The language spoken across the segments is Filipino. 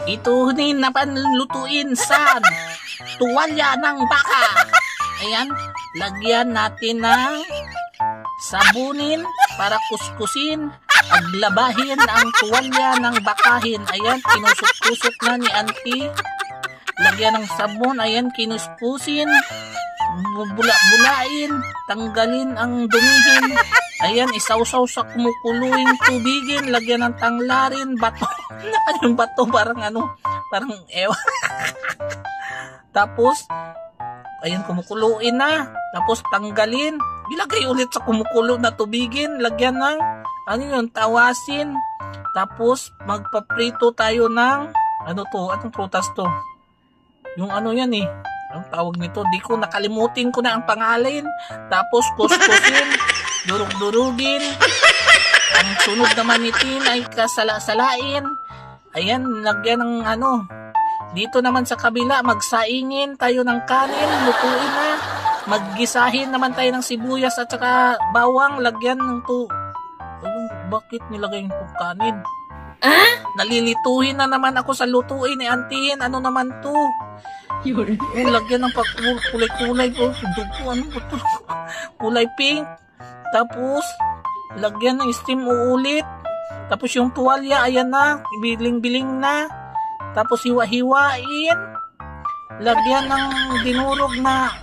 Ito din na panlutuin sa tuwalya ng baka. Ayan, lagyan natin ng sabunin para kuskusin. Aglabahin ang tuwalya ng bakahin. Ayan, kinusok-kusok na ni auntie. Lagyan ng sabon. Ayan, kinuskusin. Bula-bulain. Tanggalin ang dumihin. Ayan, isawsaw sa kumukuluing tubigin. Lagyan ng tanglarin. Bato. Ano yung bato? Parang ewan. Tapos, ayan, kumukuluin na. Tapos, tanggalin. Ilagay ulit sa kumukulo na tubigin. Lagyan ng, tawasin. Tapos, magpaprito tayo ng, anong prutas to? Yung yan eh. Ang tawag nito, nakalimutin ko na ang pangalan. Tapos, kuskusin. Durug-durugin. Ang sunod naman nitin ay kasala-salain. Ayan, lagyan ng dito naman sa kabila, magsaingin tayo ng kanin, lutuin na. Maggisahin naman tayo ng sibuyas at saka bawang, lagyan ng bakit nilagay yung kanin? Nalilituhin na naman ako sa lutuin ni auntie. Ano naman to? Lagyan ng kulay-kulay. Kulay pink. Tapos, lagyan ng steam uulit. Tapos yung tuwalya, ayan na, biling-biling na. Tapos hiwa-hiwain. Lagyan ng dinurog na,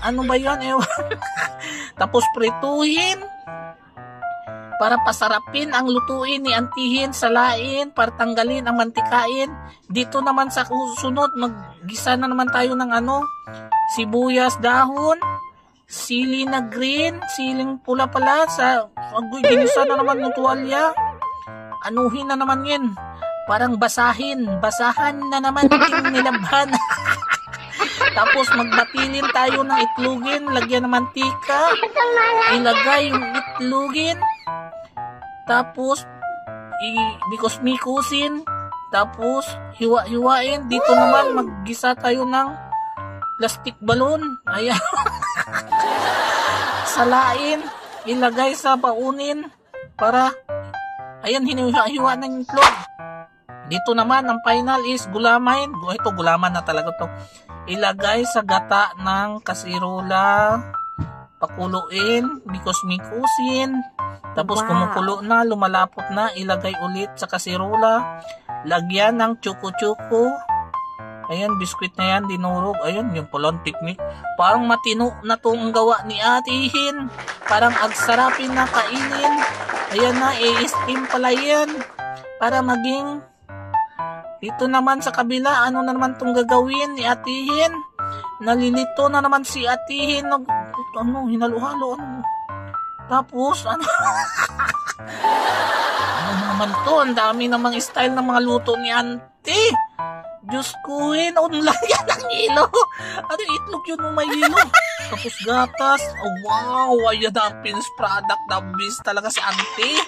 ano ba yun? Tapos prituhin. Para pasarapin ang lutuin ni antihin, salain, para tanggalin ang mantikain. Dito naman sa sunod, maggisa na naman tayo ng sibuyas dahon, sili na green, siling pula pala, ginisa na naman ng tuwalya. Anuhin na naman yan. Parang basahan na naman yung nilabhan. Tapos magbatilin tayo ng itlugin, lagyan ng mantika, ilagay yung itlugin, tapos mikos-mikusin, tapos hiwa-hiwain. Dito naman maggisa tayo ng plastic balon. Ayan. Salain, ilagay sa baunin para ayan, hiniwa-hiwa ng itlog. Dito naman ang final is gulaman. Ito gulaman na talaga to. Ilagay sa gata ng kasirola, pakuluin, mikos-mikusin. Tapos kumukulo na, lumalapot na, ilagay ulit sa kasirola. Lagyan ng chuko-chuko. Ayan, biskwit na yan, dinurog. Ayan, yung palang technique. Parang matino na itong gawa ni atihin. Parang agsarapin na kainin. Ayan na, i-steam pala yan. Para maging, dito naman sa kabila, ano na naman itong gagawin ni atihin. Nalilito na naman si atihin. Hinalo-halo. Tapos, ano naman to? Ang dami namang style ng mga luto ni auntie. Diyos ko, unlaya ng ilo. Ano yung itlog yun ng may ilo? Tapos gatas. Oh, wow, ayan na ang finished product. The best talaga si auntie.